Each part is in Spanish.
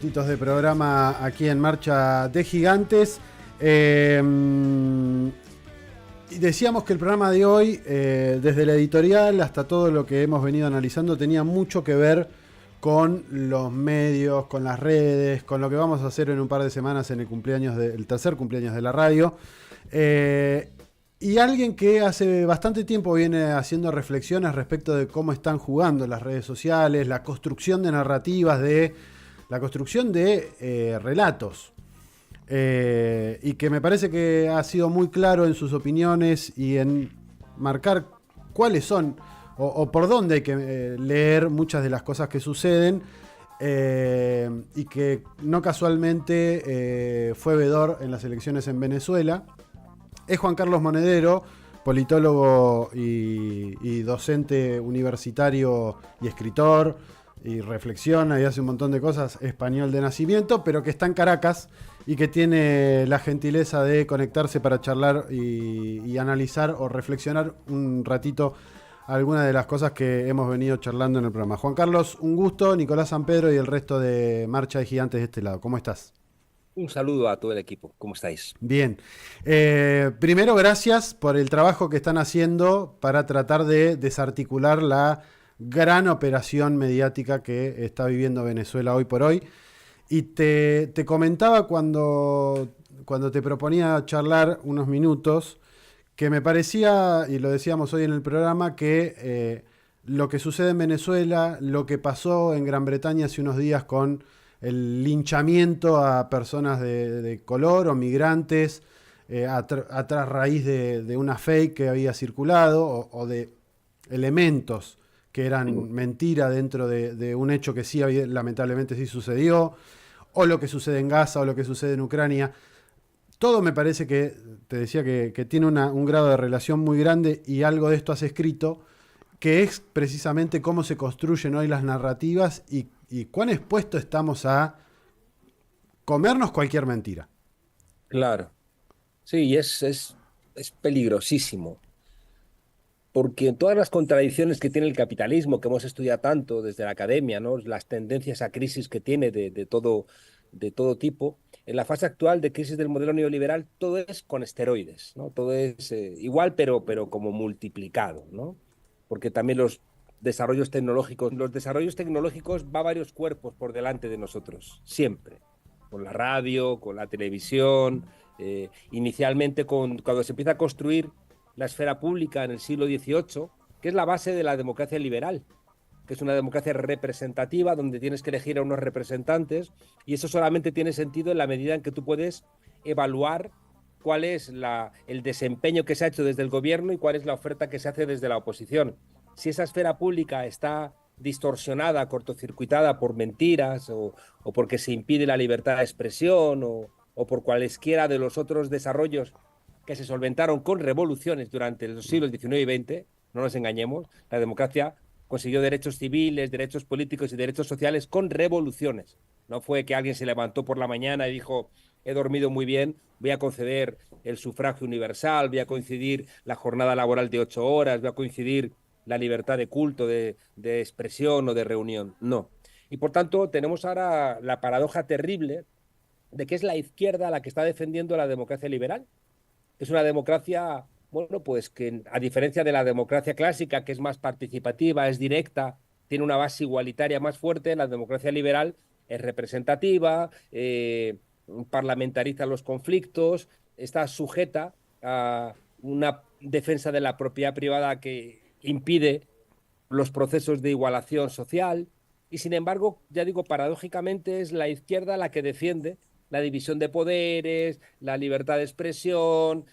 Minutitos de programa aquí en Marcha de Gigantes. Y decíamos que el programa de hoy, desde la editorial hasta todo lo que hemos venido analizando, tenía mucho que ver con los medios, con las redes, con lo que vamos a hacer en un par de semanas en el tercer cumpleaños de la radio. Y alguien que hace bastante tiempo viene haciendo reflexiones respecto de cómo están jugando las redes sociales, la construcción de narrativas, la construcción de relatos. Y que me parece que ha sido muy claro en sus opiniones y en marcar cuáles son o por dónde hay que leer muchas de las cosas que suceden, y que no casualmente fue veedor en las elecciones en Venezuela. Es Juan Carlos Monedero, politólogo y docente universitario y escritor, y reflexiona y hace un montón de cosas, español de nacimiento, pero que está en Caracas y que tiene la gentileza de conectarse para charlar y analizar o reflexionar un ratito algunas de las cosas que hemos venido charlando en el programa. Juan Carlos, un gusto. Nicolás San Pedro y el resto de Marcha de Gigantes de este lado. ¿Cómo estás? Un saludo a todo el equipo. ¿Cómo estáis? Bien. Primero, gracias por el trabajo que están haciendo para tratar de desarticular la gran operación mediática que está viviendo Venezuela hoy por hoy. Y te comentaba cuando te proponía charlar unos minutos, que me parecía, y lo decíamos hoy en el programa, que lo que sucede en Venezuela, lo que pasó en Gran Bretaña hace unos días con el linchamiento a personas de color o migrantes, a raíz de una fake que había circulado o de elementos que eran mentira dentro de un hecho que sí lamentablemente sí sucedió, o lo que sucede en Gaza o lo que sucede en Ucrania. Todo me parece que, te decía que tiene un grado de relación muy grande, y algo de esto has escrito, que es precisamente cómo se construyen hoy las narrativas y cuán expuestos estamos a comernos cualquier mentira. Claro. Sí, es peligrosísimo, porque todas las contradicciones que tiene el capitalismo, que hemos estudiado tanto desde la academia, ¿no? Las tendencias a crisis que tiene de todo tipo, en la fase actual de crisis del modelo neoliberal, todo es con esteroides, ¿no? Todo es igual, pero como multiplicado, ¿no? Porque también los desarrollos tecnológicos va varios cuerpos por delante de nosotros, siempre. Con la radio, con la televisión, inicialmente cuando se empieza a construir la esfera pública en el siglo XVIII, que es la base de la democracia liberal, que es una democracia representativa donde tienes que elegir a unos representantes, y eso solamente tiene sentido en la medida en que tú puedes evaluar cuál es el desempeño que se ha hecho desde el gobierno y cuál es la oferta que se hace desde la oposición. Si esa esfera pública está distorsionada, cortocircuitada por mentiras o porque se impide la libertad de expresión o por cualesquiera de los otros desarrollos que se solventaron con revoluciones durante los siglos XIX y XX, no nos engañemos, la democracia consiguió derechos civiles, derechos políticos y derechos sociales con revoluciones. No fue que alguien se levantó por la mañana y dijo, he dormido muy bien, voy a conceder el sufragio universal, voy a coincidir la jornada laboral de 8 horas, voy a coincidir la libertad de culto, de expresión o de reunión. No. Y por tanto, tenemos ahora la paradoja terrible de que es la izquierda la que está defendiendo la democracia liberal. Es una democracia, bueno, pues que a diferencia de la democracia clásica, que es más participativa, es directa, tiene una base igualitaria más fuerte, la democracia liberal es representativa, parlamentariza los conflictos, está sujeta a una defensa de la propiedad privada que impide los procesos de igualación social. Y sin embargo, ya digo, paradójicamente es la izquierda la que defiende la división de poderes, la libertad de expresión,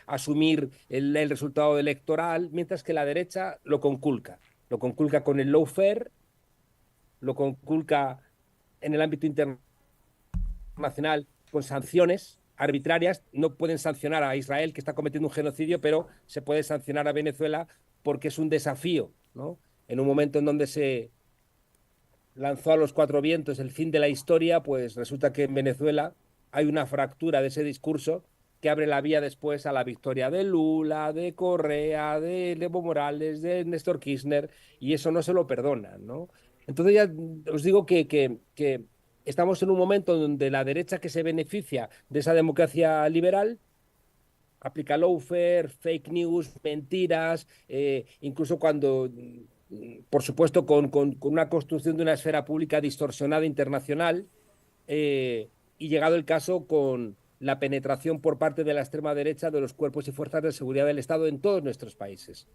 asumir el resultado electoral, mientras que la derecha lo conculca. Lo conculca con el lawfare, lo conculca en el ámbito internacional con sanciones arbitrarias. No pueden sancionar a Israel, que está cometiendo un genocidio, pero se puede sancionar a Venezuela porque es un desafío, ¿no? En un momento en donde se lanzó a los cuatro vientos el fin de la historia, pues resulta que en Venezuela hay una fractura de ese discurso que abre la vía después a la victoria de Lula, de Correa, de Evo Morales, de Néstor Kirchner, y eso no se lo perdonan, ¿no? Entonces ya os digo que estamos en un momento donde la derecha que se beneficia de esa democracia liberal aplica lawfare, fake news, mentiras, incluso cuando, por supuesto, con una construcción de una esfera pública distorsionada internacional, y llegado el caso con la penetración por parte de la extrema derecha de los cuerpos y fuerzas de seguridad del Estado en todos nuestros países,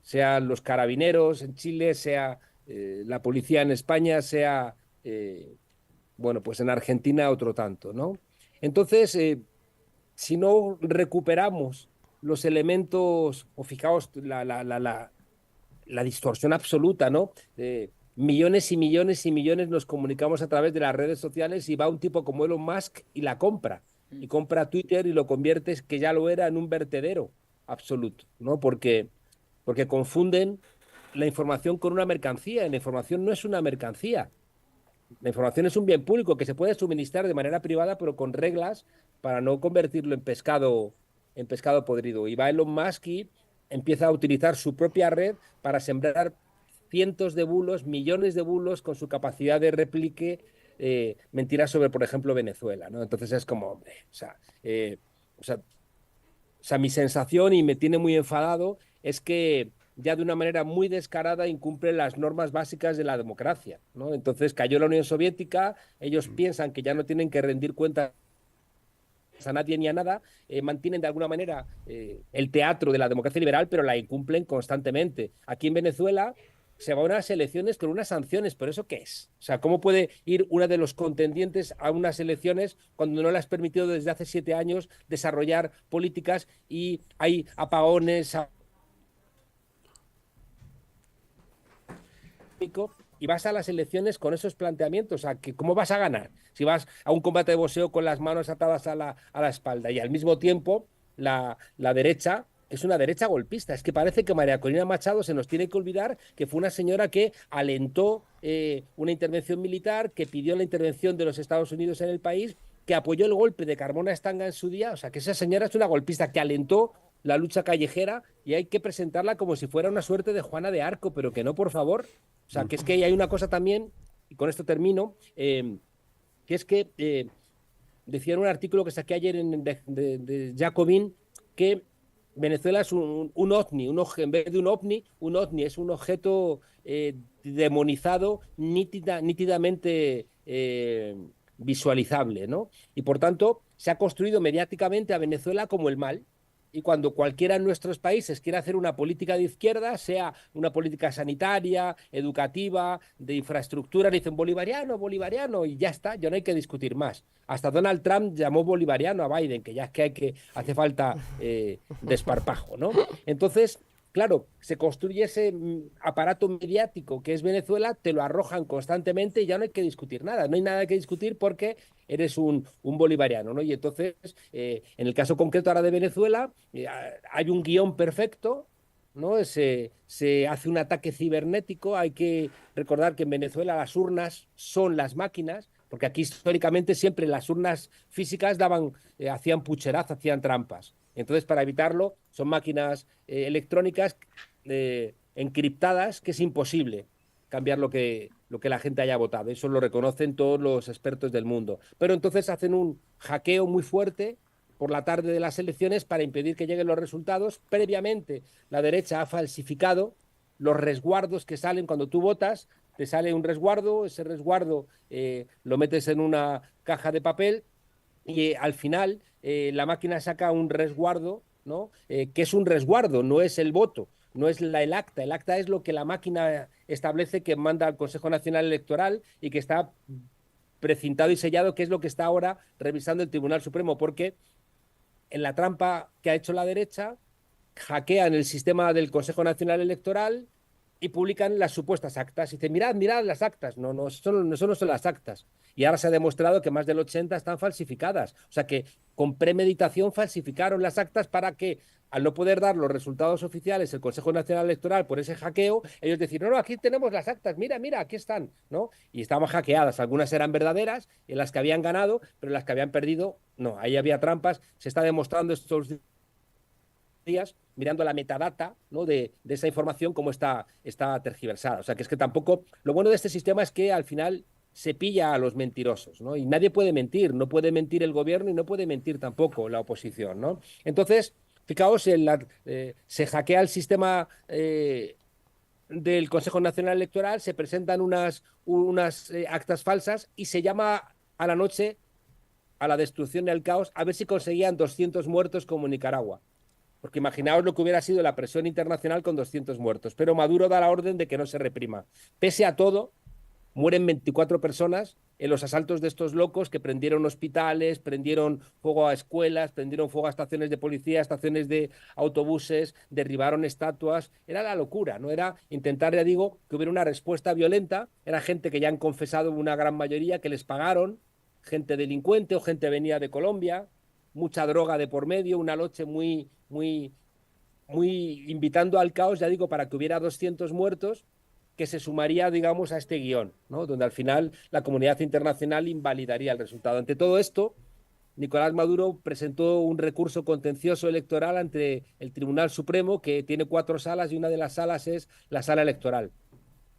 sean los carabineros en Chile, sea la policía en España, sea, bueno, pues en Argentina otro tanto, ¿no? Entonces, si no recuperamos los elementos, o fijaos, la distorsión absoluta, ¿no? Millones y millones y millones nos comunicamos a través de las redes sociales y va un tipo como Elon Musk y la compra. Y compra Twitter y lo convierte, que ya lo era, en un vertedero absoluto, ¿no? Porque confunden la información con una mercancía. Y la información no es una mercancía. La información es un bien público que se puede suministrar de manera privada, pero con reglas para no convertirlo en pescado podrido. Y va Elon Musk y empieza a utilizar su propia red para sembrar cientos de bulos, millones de bulos con su capacidad de replique mentiras sobre, por ejemplo, Venezuela, ¿no? Entonces es como, hombre, o sea, mi sensación, y me tiene muy enfadado, es que ya de una manera muy descarada incumple las normas básicas de la democracia, ¿no? Entonces cayó la Unión Soviética, ellos piensan que ya no tienen que rendir cuentas a nadie ni a nada, mantienen de alguna manera el teatro de la democracia liberal, pero la incumplen constantemente. Aquí en Venezuela se va a unas elecciones con unas sanciones, ¿pero eso qué es? O sea, ¿cómo puede ir uno de los contendientes a unas elecciones cuando no le has permitido desde hace 7 años desarrollar políticas y hay apagones y vas a las elecciones con esos planteamientos? O sea, ¿cómo vas a ganar? Si vas a un combate de boxeo con las manos atadas a la espalda y al mismo tiempo la derecha es una derecha golpista. Es que parece que María Corina Machado se nos tiene que olvidar que fue una señora que alentó una intervención militar, que pidió la intervención de los Estados Unidos en el país, que apoyó el golpe de Carmona Estanga en su día. O sea, que esa señora es una golpista que alentó la lucha callejera y hay que presentarla como si fuera una suerte de Juana de Arco, pero que no, por favor. O sea, que es que hay una cosa también, y con esto termino, que es que decía en un artículo que saqué ayer de Jacobin que Venezuela es un ovni, en vez de un ovni es un objeto demonizado, nítidamente visualizable, ¿no? Y por tanto, se ha construido mediáticamente a Venezuela como el mal. Y cuando cualquiera en nuestros países quiere hacer una política de izquierda, sea una política sanitaria, educativa, de infraestructura, dicen bolivariano, bolivariano, y ya está, ya no hay que discutir más. Hasta Donald Trump llamó bolivariano a Biden, que ya es que hace falta desparpajo, ¿no? Entonces, claro, se construye ese aparato mediático que es Venezuela, te lo arrojan constantemente y ya no hay que discutir nada. No hay nada que discutir porque eres un bolivariano, ¿no? Y entonces, en el caso concreto ahora de Venezuela, hay un guión perfecto, ¿no? Se hace un ataque cibernético. Hay que recordar que en Venezuela las urnas son las máquinas, porque aquí históricamente siempre las urnas físicas hacían pucheraz, hacían trampas. Entonces, para evitarlo, son máquinas electrónicas encriptadas, que es imposible cambiar lo que la gente haya votado. Eso lo reconocen todos los expertos del mundo. Pero entonces hacen un hackeo muy fuerte por la tarde de las elecciones para impedir que lleguen los resultados. Previamente, la derecha ha falsificado los resguardos que salen cuando tú votas. Te sale un resguardo, ese resguardo lo metes en una caja de papel y al final la máquina saca un resguardo, ¿no? Que es un resguardo, no es el voto, no es el acta. El acta es lo que la máquina establece, que manda al Consejo Nacional Electoral y que está precintado y sellado, que es lo que está ahora revisando el Tribunal Supremo, porque en la trampa que ha hecho la derecha, hackean el sistema del Consejo Nacional Electoral y publican las supuestas actas. Y dicen, mirad, mirad las actas. No, no, eso no son las actas. Y ahora se ha demostrado que más del 80 están falsificadas. O sea que con premeditación falsificaron las actas para que, al no poder dar los resultados oficiales el Consejo Nacional Electoral por ese hackeo, ellos decían, no, no, aquí tenemos las actas, mira, mira, aquí están, ¿no? Y estaban hackeadas. Algunas eran verdaderas, en las que habían ganado, pero en las que habían perdido, no, ahí había trampas. Se está demostrando estos días mirando la metadata, ¿no? de esa información, cómo está tergiversada. O sea, que es que tampoco... Lo bueno de este sistema es que al final se pilla a los mentirosos, ¿no? Y nadie puede mentir, no puede mentir el gobierno y no puede mentir tampoco la oposición, ¿no? Entonces, fijaos, se hackea el sistema del Consejo Nacional Electoral, se presentan unas actas falsas y se llama a la noche a la destrucción y al caos a ver si conseguían 200 muertos como Nicaragua. Porque imaginaos lo que hubiera sido la presión internacional con 200 muertos. Pero Maduro da la orden de que no se reprima. Pese a todo, mueren 24 personas en los asaltos de estos locos que prendieron hospitales, prendieron fuego a escuelas, prendieron fuego a estaciones de policía, estaciones de autobuses, derribaron estatuas. Era la locura, ¿no? Era intentar, ya digo, que hubiera una respuesta violenta. Era gente que ya han confesado, una gran mayoría, que les pagaron, gente delincuente o gente venía de Colombia, mucha droga de por medio, una noche muy invitando al caos, ya digo, para que hubiera 200 muertos, que se sumaría, digamos, a este guión, ¿no? Donde al final la comunidad internacional invalidaría el resultado. Ante todo esto, Nicolás Maduro presentó un recurso contencioso electoral ante el Tribunal Supremo, que tiene 4 salas y una de las salas es la sala electoral.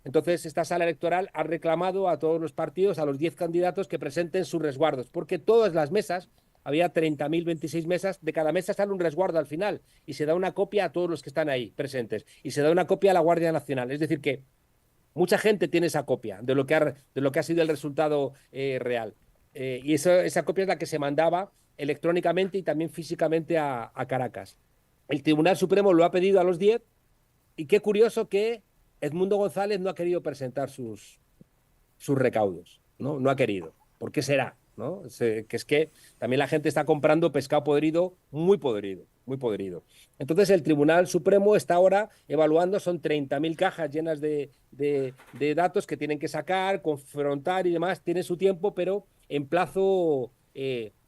Entonces, esta sala electoral ha reclamado a todos los partidos, a los 10 candidatos, que presenten sus resguardos, porque todas las mesas, había 30.026 mesas, de cada mesa sale un resguardo al final y se da una copia a todos los que están ahí presentes y se da una copia a la Guardia Nacional. Es decir, que mucha gente tiene esa copia de lo que ha sido el resultado real. Y esa copia es la que se mandaba electrónicamente y también físicamente a Caracas. El Tribunal Supremo lo ha pedido a los 10 y qué curioso que Edmundo González no ha querido presentar sus recaudos, ¿no? No ha querido. ¿Por qué será? ¿No? Que es que también la gente está comprando pescado podrido, muy podrido, muy podrido. Entonces el Tribunal Supremo está ahora evaluando, son 30.000 cajas llenas de datos que tienen que sacar, confrontar y demás, tiene su tiempo, pero en plazo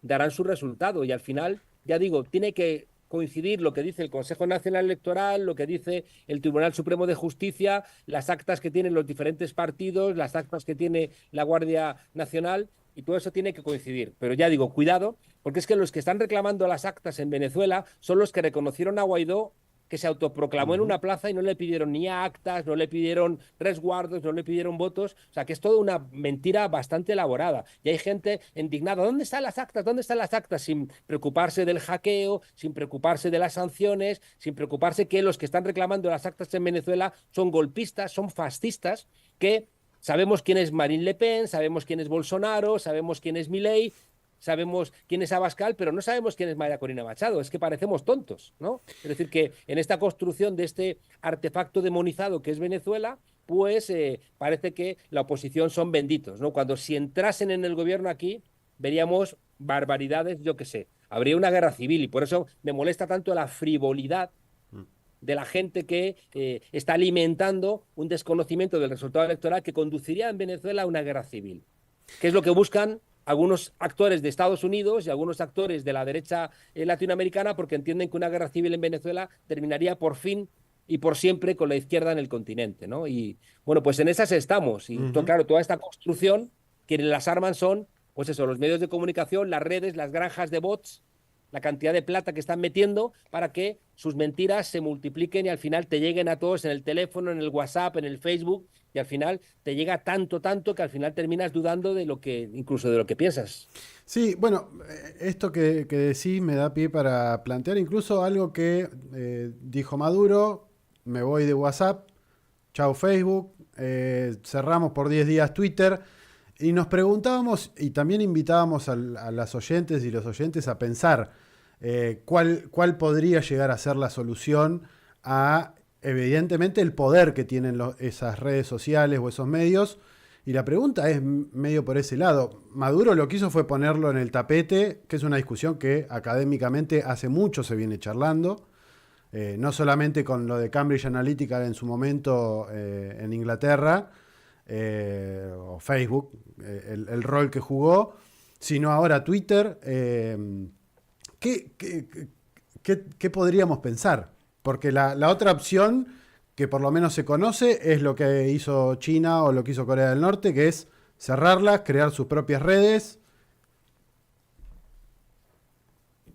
darán su resultado y al final, ya digo, tiene que coincidir lo que dice el Consejo Nacional Electoral, lo que dice el Tribunal Supremo de Justicia, las actas que tienen los diferentes partidos, las actas que tiene la Guardia Nacional, y todo eso tiene que coincidir. Pero ya digo, cuidado, porque es que los que están reclamando las actas en Venezuela son los que reconocieron a Guaidó, que se autoproclamó en una plaza y no le pidieron ni actas, no le pidieron resguardos, no le pidieron votos. O sea, que es toda una mentira bastante elaborada. Y hay gente indignada. ¿Dónde están las actas? ¿Dónde están las actas? Sin preocuparse del hackeo, sin preocuparse de las sanciones, sin preocuparse que los que están reclamando las actas en Venezuela son golpistas, son fascistas, que sabemos quién es Marine Le Pen, sabemos quién es Bolsonaro, sabemos quién es Milei, sabemos quién es Abascal, pero no sabemos quién es María Corina Machado. Es que parecemos tontos, ¿no? Es decir, que en esta construcción de este artefacto demonizado que es Venezuela, pues parece que la oposición son benditos, ¿no? Cuando si entrasen en el gobierno aquí, veríamos barbaridades, yo qué sé. Habría una guerra civil y por eso me molesta tanto la frivolidad de la gente que está alimentando un desconocimiento del resultado electoral que conduciría en Venezuela a una guerra civil. ¿Qué es lo que buscan algunos actores de Estados Unidos y algunos actores de la derecha latinoamericana? Porque entienden que una guerra civil en Venezuela terminaría por fin y por siempre con la izquierda en el continente, ¿no? Y bueno, pues en esas estamos. Y claro, toda esta construcción, quienes las arman son, pues eso, los medios de comunicación, las redes, las granjas de bots, la cantidad de plata que están metiendo para que sus mentiras se multipliquen y al final te lleguen a todos en el teléfono, en el WhatsApp, en el Facebook, y al final te llega tanto que al final terminas dudando de lo que, incluso de lo que piensas. Sí, bueno, esto que decís me da pie para plantear incluso algo que dijo Maduro: me voy de WhatsApp, chao Facebook, cerramos por 10 días Twitter. Y nos preguntábamos, y también invitábamos a las oyentes y los oyentes a pensar cuál podría llegar a ser la solución a, evidentemente, el poder que tienen esas redes sociales o esos medios. Y la pregunta es medio por ese lado. Maduro lo que hizo fue ponerlo en el tapete, que es una discusión que académicamente hace mucho se viene charlando. No solamente con lo de Cambridge Analytica en su momento en Inglaterra, o Facebook, el rol que jugó, sino ahora Twitter. ¿Qué podríamos pensar? Porque la otra opción, que por lo menos se conoce, es lo que hizo China o lo que hizo Corea del Norte, que es cerrarlas, crear sus propias redes.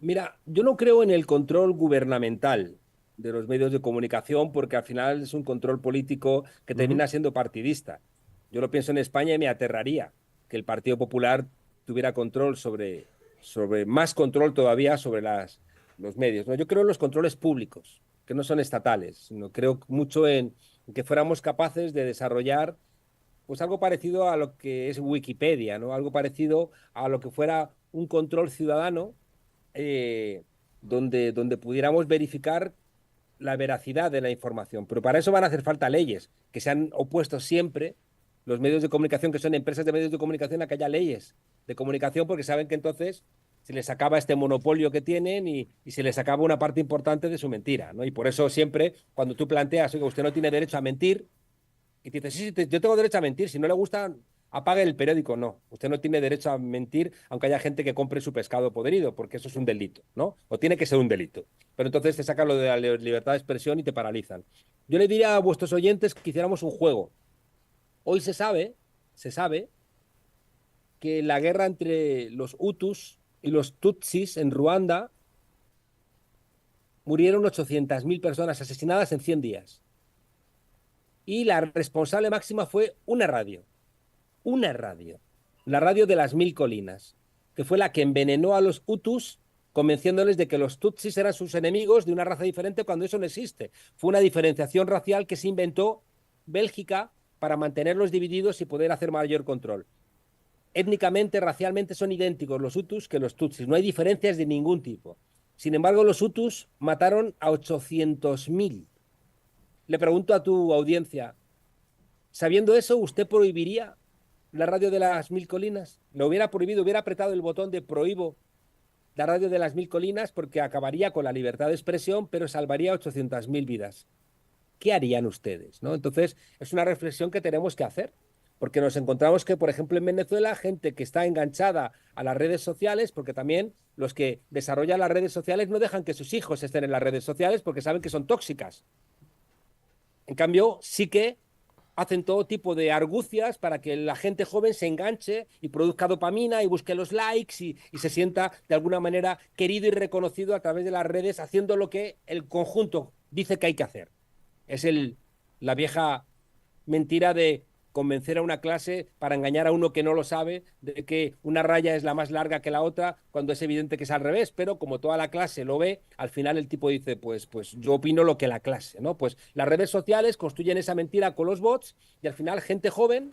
Mira, yo no creo en el control gubernamental de los medios de comunicación porque al final es un control político que termina siendo partidista. Yo lo pienso en España y me aterraría. que el Partido Popular tuviera control más control todavía sobre los medios, ¿no? Yo creo en los controles públicos, que no son estatales, sino creo mucho en que fuéramos capaces de desarrollar pues algo parecido a lo que es Wikipedia, ¿no? Algo parecido a lo que fuera un control ciudadano eh, donde pudiéramos verificar la veracidad de la información. Pero para eso van a hacer falta leyes, que se han opuesto siempre los medios de comunicación, que son empresas de medios de comunicación, a que haya leyes de comunicación, porque saben que entonces se les acaba este monopolio que tienen y se les acaba una parte importante de su mentira, ¿no? Y por eso siempre, cuando tú planteas, oiga, usted no tiene derecho a mentir, y te dice, sí, sí, yo tengo derecho a mentir, si no le gusta, apague el periódico. No, usted no tiene derecho a mentir, aunque haya gente que compre su pescado podrido, porque eso es un delito, ¿no? O tiene que ser un delito. Pero entonces te sacan lo de la libertad de expresión y te paralizan. Yo le diría a vuestros oyentes que hiciéramos un juego. Hoy se sabe que la guerra entre los Hutus y los Tutsis en Ruanda murieron 800.000 personas asesinadas en 100 días. Y la responsable máxima fue una radio, la radio de las Mil Colinas, que fue la que envenenó a los Hutus, convenciéndoles de que los Tutsis eran sus enemigos de una raza diferente cuando eso no existe. Fue una diferenciación racial que se inventó Bélgica para mantenerlos divididos y poder hacer mayor control. Étnicamente, racialmente son idénticos los Hutus que los Tutsis, no hay diferencias de ningún tipo. Sin embargo, los Hutus mataron a 800.000. Le pregunto a tu audiencia, sabiendo eso, ¿usted prohibiría la radio de las Mil Colinas? ¿Lo hubiera prohibido? ¿Hubiera apretado el botón de prohíbo la radio de las Mil Colinas? Porque acabaría con la libertad de expresión, pero salvaría 800.000 vidas. ¿Qué harían ustedes? ¿No? Entonces, es una reflexión que tenemos que hacer, porque nos encontramos que, por ejemplo, en Venezuela, gente que está enganchada a las redes sociales, porque también los que desarrollan las redes sociales no dejan que sus hijos estén en las redes sociales porque saben que son tóxicas. En cambio, sí que hacen todo tipo de argucias para que la gente joven se enganche y produzca dopamina y busque los likes y se sienta de alguna manera querido y reconocido a través de las redes, haciendo lo que el conjunto dice que hay que hacer. Es la vieja mentira de convencer a una clase para engañar a uno que no lo sabe de que una raya es la más larga que la otra, cuando es evidente que es al revés, pero como toda la clase lo ve, al final el tipo dice, pues yo opino lo que la clase, ¿no? Pues las redes sociales construyen esa mentira con los bots y al final gente joven,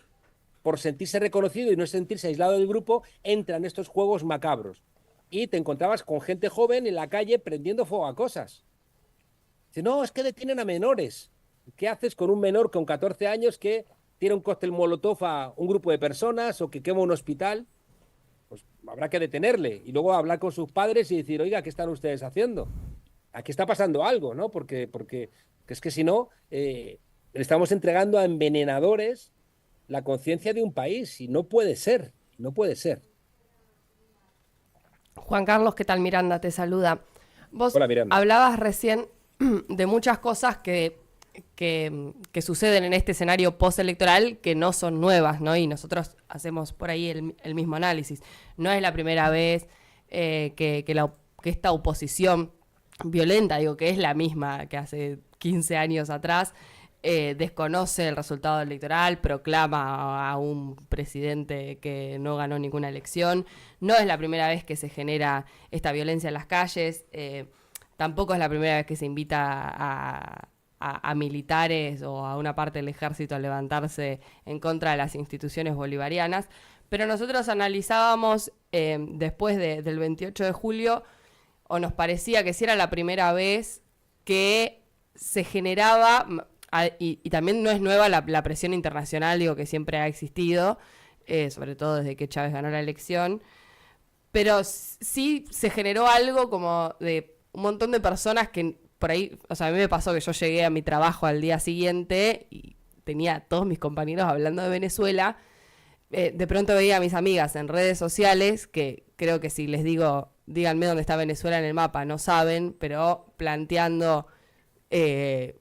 por sentirse reconocido y no sentirse aislado del grupo, entra en estos juegos macabros. Y te encontrabas con gente joven en la calle prendiendo fuego a cosas. Dice, no, es que detienen a menores. ¿Qué haces con un menor con 14 años que tira un cóctel molotov a un grupo de personas o que quema un hospital? Pues habrá que detenerle y luego hablar con sus padres y decir, oiga, ¿qué están ustedes haciendo? Aquí está pasando algo, ¿no? Porque es que si no, le estamos entregando a envenenadores la conciencia de un país y no puede ser, no puede ser. Juan Carlos, ¿qué tal? Miranda te saluda. Vos Hola, Miranda. hablabas recién de muchas cosas que suceden en este escenario postelectoral que no son nuevas, ¿no? Y nosotros hacemos por ahí el mismo análisis. No es la primera vez que esta oposición violenta, digo que es la misma que hace 15 años atrás, desconoce el resultado electoral, proclama a un presidente que no ganó ninguna elección. No es la primera vez que se genera esta violencia en las calles, tampoco es la primera vez que se invita a militares o a una parte del ejército a levantarse en contra de las instituciones bolivarianas, pero nosotros analizábamos después del 28 de julio, o nos parecía que sí era la primera vez que se generaba, y también no es nueva la presión internacional, digo que siempre ha existido, sobre todo desde que Chávez ganó la elección, pero sí se generó algo como de un montón de personas que por ahí, o sea, a mí me pasó que yo llegué a mi trabajo al día siguiente y tenía a todos mis compañeros hablando de Venezuela. De pronto veía a mis amigas en redes sociales, que creo que si les digo, díganme dónde está Venezuela en el mapa, no saben, pero planteando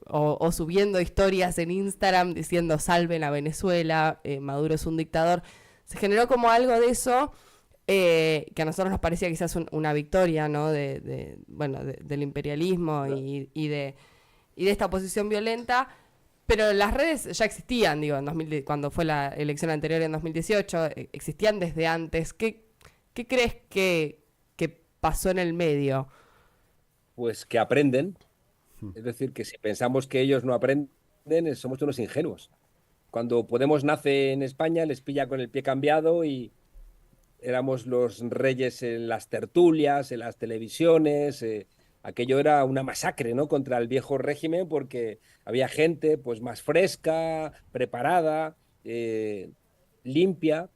o subiendo historias en Instagram diciendo salven a Venezuela, Maduro es un dictador. Se generó como algo de eso, que a nosotros nos parecía quizás una victoria, ¿no? Del imperialismo y de esta oposición violenta, Pero las redes ya existían, digo, cuando fue la elección anterior en 2018, existían desde antes. ¿Qué crees que pasó en el medio? Pues que aprenden. Es decir, que si pensamos que ellos no aprenden, somos unos ingenuos. Cuando Podemos nace en España, les pilla con el pie cambiado y éramos los reyes en las tertulias, en las televisiones. Aquello era una masacre, ¿no? Contra el viejo régimen, porque había gente pues más fresca, preparada, limpia,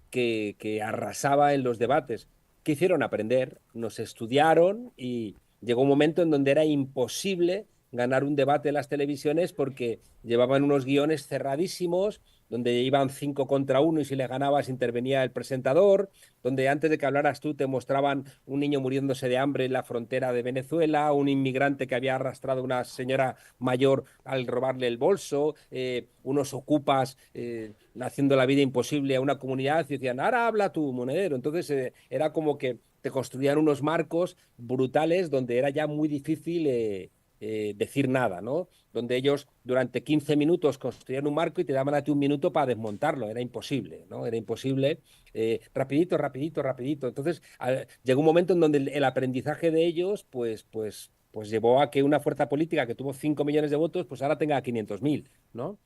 que arrasaba en los debates. ¿Qué hicieron? Aprender, nos estudiaron y llegó un momento en donde era imposible ganar un debate en las televisiones porque llevaban unos guiones cerradísimos, donde iban 5 contra 1 y si le ganabas intervenía el presentador, donde antes de que hablaras tú te mostraban un niño muriéndose de hambre en la frontera de Venezuela, un inmigrante que había arrastrado a una señora mayor al robarle el bolso, unos ocupas haciendo la vida imposible a una comunidad y decían, ahora habla tu monedero. Entonces era como que te construían unos marcos brutales donde era ya muy difícil decir nada, ¿no? Donde ellos durante 15 minutos construían un marco y te daban a ti un minuto para desmontarlo. Era imposible, ¿no? Era imposible. Rapidito, rapidito, rapidito. Entonces llegó un momento en donde el aprendizaje de ellos, pues llevó a que una fuerza política que tuvo 5 millones de votos, pues ahora tenga 500.000, ¿no?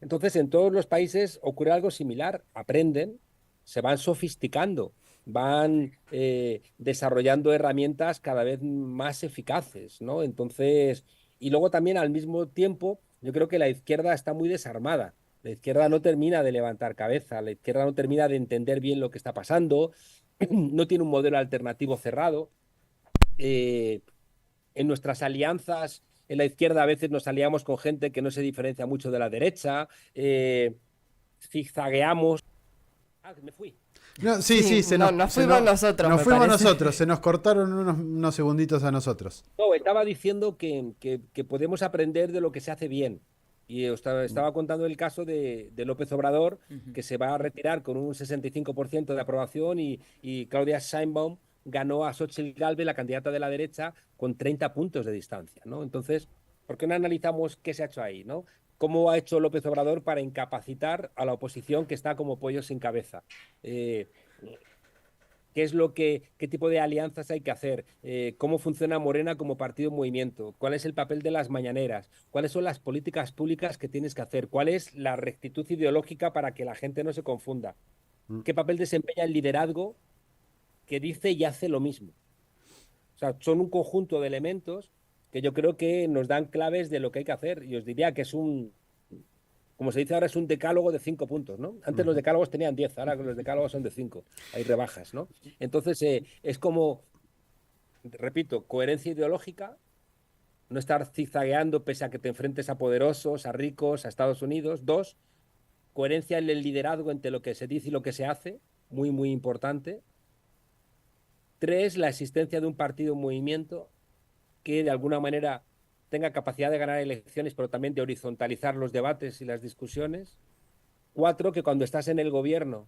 Entonces, en todos los países ocurre algo similar. Aprenden, se van sofisticando, van desarrollando herramientas cada vez más eficaces, ¿no? Entonces, y luego también al mismo tiempo, yo creo que la izquierda está muy desarmada. La izquierda no termina de levantar cabeza, la izquierda no termina de entender bien lo que está pasando, no tiene un modelo alternativo cerrado. En nuestras alianzas, en la izquierda a veces nos aliamos con gente que no se diferencia mucho de la derecha, zigzagueamos. Me fui. No, sí, nos fuimos nosotros. Nos fuimos nosotros, se nos cortaron unos segunditos a nosotros. No, estaba diciendo que podemos aprender de lo que se hace bien. Y estaba contando el caso de López Obrador, que se va a retirar con un 65% de aprobación y Claudia Sheinbaum ganó a Xóchitl Gálvez, la candidata de la derecha, con 30 puntos de distancia, ¿no? Entonces, ¿por qué no analizamos qué se ha hecho ahí, ¿no? ¿Cómo ha hecho López Obrador para incapacitar a la oposición que está como pollo sin cabeza? ¿Qué tipo de alianzas hay que hacer? ¿Cómo funciona Morena como partido en movimiento? ¿Cuál es el papel de las mañaneras? ¿Cuáles son las políticas públicas que tienes que hacer? ¿Cuál es la rectitud ideológica para que la gente no se confunda? ¿Qué papel desempeña el liderazgo que dice y hace lo mismo? O sea, son un conjunto de elementos que yo creo que nos dan claves de lo que hay que hacer. Y os diría que es como se dice ahora, es un decálogo de 5 puntos, ¿no? Antes los decálogos tenían 10, ahora los decálogos son de 5. Hay rebajas, ¿no? Entonces, es como, repito, coherencia ideológica, no estar zigzagueando pese a que te enfrentes a poderosos, a ricos, a Estados Unidos. 2, coherencia en el liderazgo entre lo que se dice y lo que se hace, muy, muy importante. 3, la existencia de un partido en movimiento que de alguna manera tenga capacidad de ganar elecciones, pero también de horizontalizar los debates y las discusiones. 4, que cuando estás en el gobierno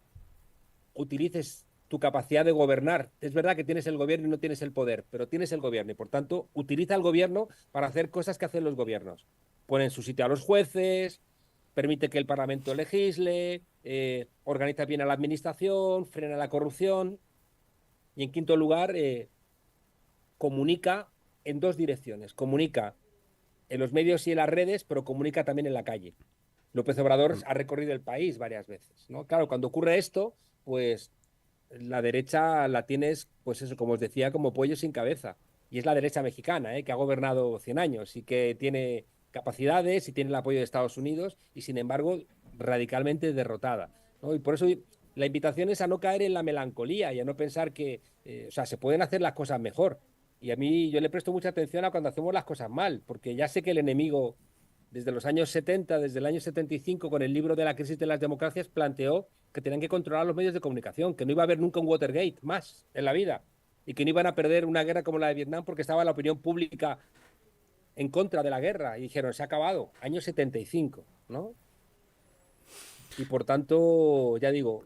utilices tu capacidad de gobernar. Es verdad que tienes el gobierno y no tienes el poder, pero tienes el gobierno y por tanto utiliza el gobierno para hacer cosas que hacen los gobiernos. Pone en su sitio a los jueces, permite que el Parlamento legisle, organiza bien a la administración, frena la corrupción y en quinto lugar comunica en 2 direcciones. Comunica en los medios y en las redes, pero comunica también en la calle. López Obrador ha recorrido el país varias veces, ¿no? Claro, cuando ocurre esto, pues la derecha la tienes, pues eso, como os decía, como pollo sin cabeza. Y es la derecha mexicana, que ha gobernado 100 años y que tiene capacidades y tiene el apoyo de Estados Unidos y, sin embargo, radicalmente derrotada, ¿no? Y por eso la invitación es a no caer en la melancolía y a no pensar que, o sea, se pueden hacer las cosas mejor. Y a mí yo le presto mucha atención a cuando hacemos las cosas mal, porque ya sé que el enemigo, desde los años 70, desde el año 75, con el libro de la crisis de las democracias, planteó que tenían que controlar los medios de comunicación, que no iba a haber nunca un Watergate más en la vida, y que no iban a perder una guerra como la de Vietnam porque estaba la opinión pública en contra de la guerra. Y dijeron, se ha acabado, año 75, ¿no? Y por tanto, ya digo,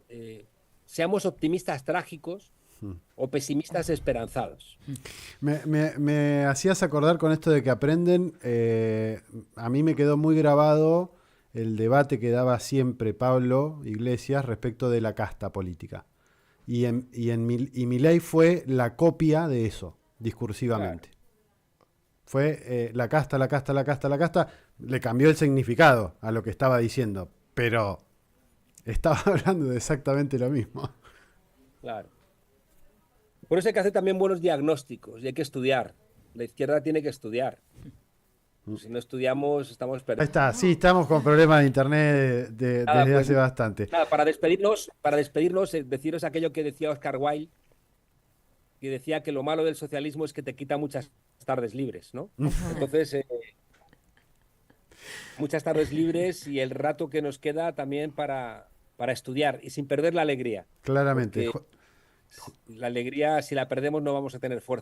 seamos optimistas trágicos o pesimistas esperanzados. Me hacías acordar con esto de que aprenden. A mí me quedó muy grabado el debate que daba siempre Pablo Iglesias respecto de la casta política. Y Milei fue la copia de eso, discursivamente. Claro. Fue la casta, la casta, la casta, la casta. Le cambió el significado a lo que estaba diciendo, pero estaba hablando de exactamente lo mismo. Claro. Por eso hay que hacer también buenos diagnósticos y hay que estudiar. La izquierda tiene que estudiar. Si no estudiamos, estamos Ahí perdidos. está, sí, estamos con problemas de internet Nada, desde pues, hace bastante. nada, para despedirnos, deciros aquello que decía Oscar Wilde, que decía que lo malo del socialismo es que te quita muchas tardes libres, ¿no? Entonces, muchas tardes libres y el rato que nos queda también para estudiar y sin perder la alegría. Claramente. Porque la alegría, si la perdemos, no vamos a tener fuerza.